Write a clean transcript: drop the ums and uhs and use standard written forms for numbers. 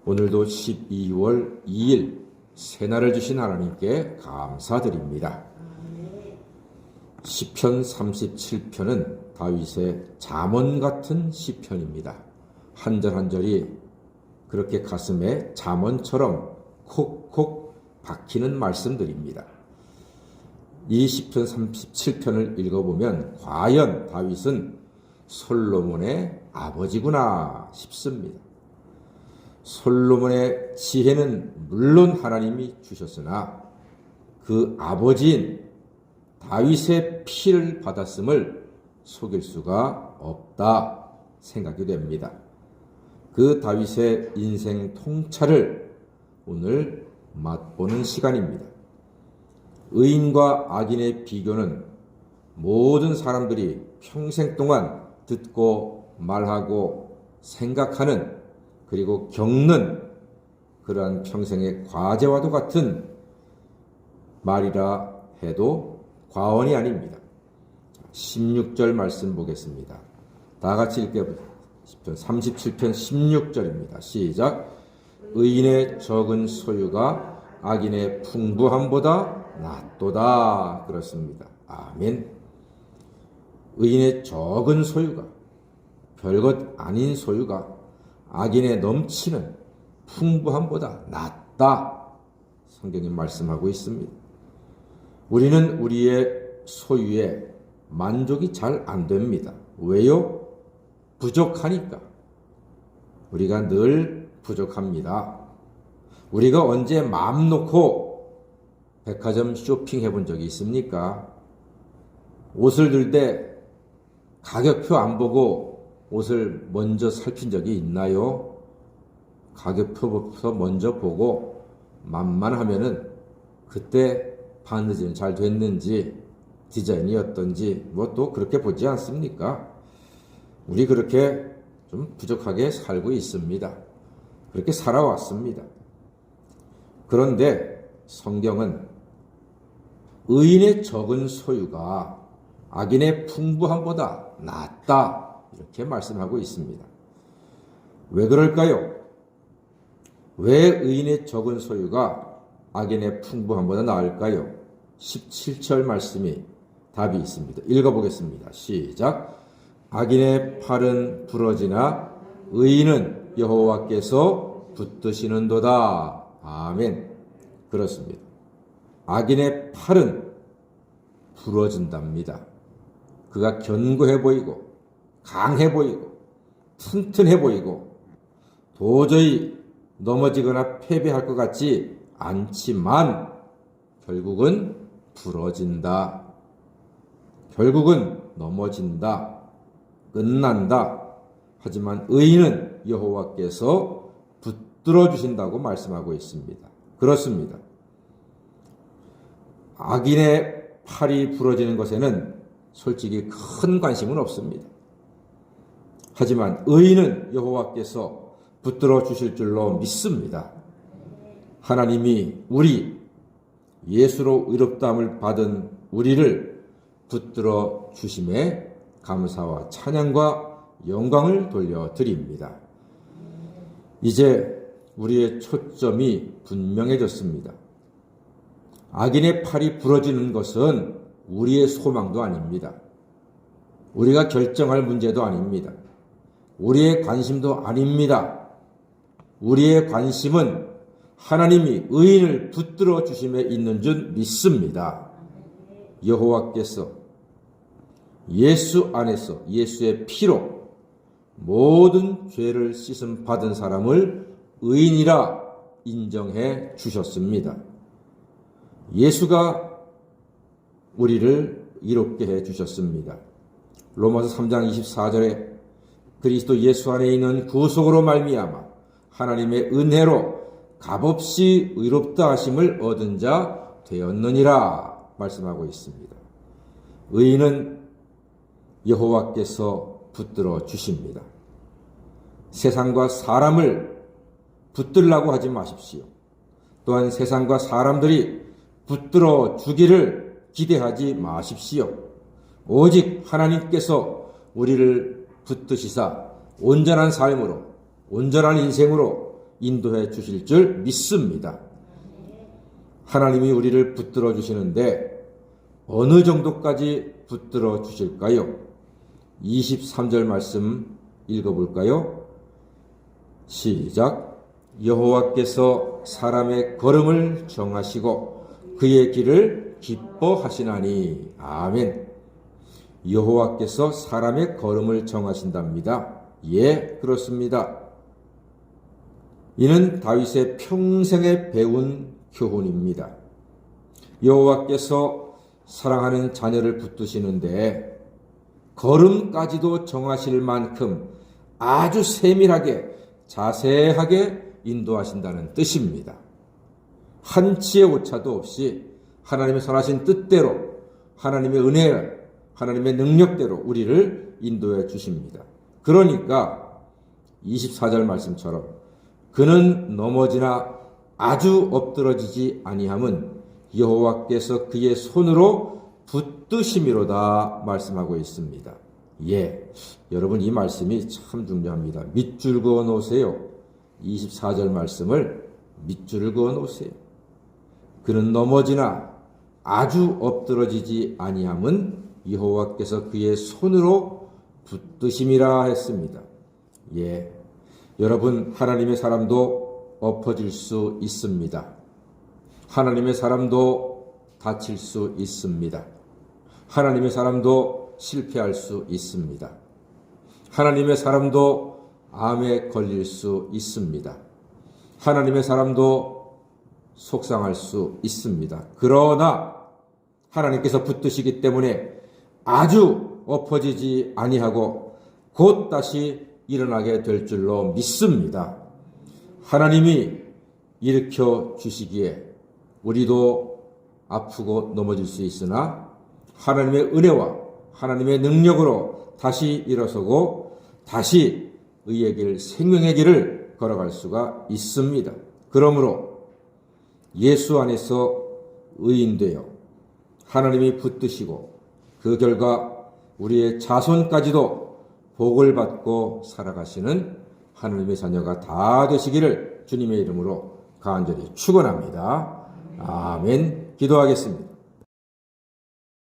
오늘도 12월 2일 새날을 주신 하나님께 감사드립니다. 시편 37편은 다윗의 잠언 같은 시편입니다. 한 절 한 절이 그렇게 가슴에 잠언처럼 콕콕 박히는 말씀들입니다. 이 시편 37편을 읽어보면 과연 다윗은 솔로몬의 아버지구나 싶습니다. 솔로몬의 지혜는 물론 하나님이 주셨으나 그 아버지인 다윗의 피를 받았음을 속일 수가 없다 생각이 됩니다. 그 다윗의 인생 통찰을 오늘 맛보는 시간입니다. 의인과 악인의 비교는 모든 사람들이 평생 동안 듣고 말하고 생각하는 그리고 겪는 그러한 평생의 과제와도 같은 말이라 해도 과언이 아닙니다. 16절 말씀 보겠습니다. 다 같이 읽어보세요. 37편 16절입니다. 시작. 의인의 적은 소유가 악인의 풍부함보다 낫도다. 그렇습니다. 아멘. 의인의 적은 소유가, 별것 아닌 소유가 악인의 넘치는 풍부함보다 낫다. 성경이 말씀하고 있습니다. 우리는 우리의 소유에 만족이 잘 안 됩니다. 왜요? 부족하니까. 우리가 늘 부족합니다. 우리가 언제 마음 놓고 백화점 쇼핑해 본 적이 있습니까? 옷을 들 때 가격표 안 보고 옷을 먼저 살핀 적이 있나요? 가격표부터 먼저 보고 만만하면은 그때 바느질은 잘 됐는지 디자인이 어떤지 뭐 또 그렇게 보지 않습니까? 우리 그렇게 좀 부족하게 살고 있습니다. 그렇게 살아왔습니다. 그런데 성경은 의인의 적은 소유가 악인의 풍부함보다 낫다 이렇게 말씀하고 있습니다. 왜 그럴까요? 왜 의인의 적은 소유가 악인의 풍부함보다 나을까요? 17절 말씀이 답이 있습니다. 읽어보겠습니다. 시작. 악인의 팔은 부러지나 의인은 여호와께서 붙드시는도다. 아멘. 그렇습니다. 악인의 팔은 부러진답니다. 그가 견고해 보이고 강해 보이고 튼튼해 보이고 도저히 넘어지거나 패배할 것 같지 않지만 결국은 부러진다. 결국은 넘어진다. 끝난다. 하지만 의인은 여호와께서 붙들어 주신다고 말씀하고 있습니다. 그렇습니다. 악인의 팔이 부러지는 것에는 솔직히 큰 관심은 없습니다. 하지만 의인은 여호와께서 붙들어 주실 줄로 믿습니다. 하나님이 우리 예수로 의롭다함을 받은 우리를 붙들어 주심에 감사와 찬양과 영광을 돌려드립니다. 이제 우리의 초점이 분명해졌습니다. 악인의 팔이 부러지는 것은 우리의 소망도 아닙니다. 우리가 결정할 문제도 아닙니다. 우리의 관심도 아닙니다. 우리의 관심은 하나님이 의인을 붙들어 주심에 있는 줄 믿습니다. 여호와께서 예수 안에서 예수의 피로 모든 죄를 씻음 받은 사람을 의인이라 인정해 주셨습니다. 예수가 우리를 이롭게 해 주셨습니다. 로마서 3장 24절에 그리스도 예수 안에 있는 구속으로 말미암아 하나님의 은혜로 값없이 의롭다 하심을 얻은 자 되었느니라 말씀하고 있습니다. 의인은 여호와께서 붙들어 주십니다. 세상과 사람을 붙들라고 하지 마십시오. 또한 세상과 사람들이 붙들어 주기를 기대하지 마십시오. 오직 하나님께서 우리를 붙드시사 온전한 삶으로, 온전한 인생으로 인도해 주실 줄 믿습니다. 하나님이 우리를 붙들어 주시는데 어느 정도까지 붙들어 주실까요? 23절 말씀 읽어볼까요? 시작. 여호와께서 사람의 걸음을 정하시고 그의 길을 기뻐하시나니. 아멘. 여호와께서 사람의 걸음을 정하신답니다. 예, 그렇습니다. 이는 다윗의 평생에 배운 교훈입니다. 여호와께서 사랑하는 자녀를 붙드시는데 걸음까지도 정하실 만큼 아주 세밀하게 자세하게 인도하신다는 뜻입니다. 한치의 오차도 없이 하나님의 선하신 뜻대로 하나님의 은혜, 하나님의 능력대로 우리를 인도해 주십니다. 그러니까 24절 말씀처럼 그는 넘어지나 아주 엎드러지지 아니함은 여호와께서 그의 손으로 붙드심이로다 말씀하고 있습니다. 예, 여러분 이 말씀이 참 중요합니다. 밑줄 그어 놓으세요. 24절 말씀을 밑줄을 그어 놓으세요. 그는 넘어지나 아주 엎드러지지 아니함은 여호와께서 그의 손으로 붙드심이라 했습니다. 예, 여러분 하나님의 사람도 엎어질 수 있습니다. 하나님의 사람도 다칠 수 있습니다. 하나님의 사람도 실패할 수 있습니다. 하나님의 사람도 암에 걸릴 수 있습니다. 하나님의 사람도 속상할 수 있습니다. 그러나 하나님께서 붙드시기 때문에 아주 엎어지지 아니하고 곧 다시 일어나게 될 줄로 믿습니다. 하나님이 일으켜 주시기에 우리도 아프고 넘어질 수 있으나 하나님의 은혜와 하나님의 능력으로 다시 일어서고 다시 의의 길, 생명의 길을 걸어갈 수가 있습니다. 그러므로 예수 안에서 의인되어 하나님이 붙드시고 그 결과 우리의 자손까지도 복을 받고 살아가시는 하나님의 자녀가 다 되시기를 주님의 이름으로 간절히 축원합니다. 아멘. 기도하겠습니다.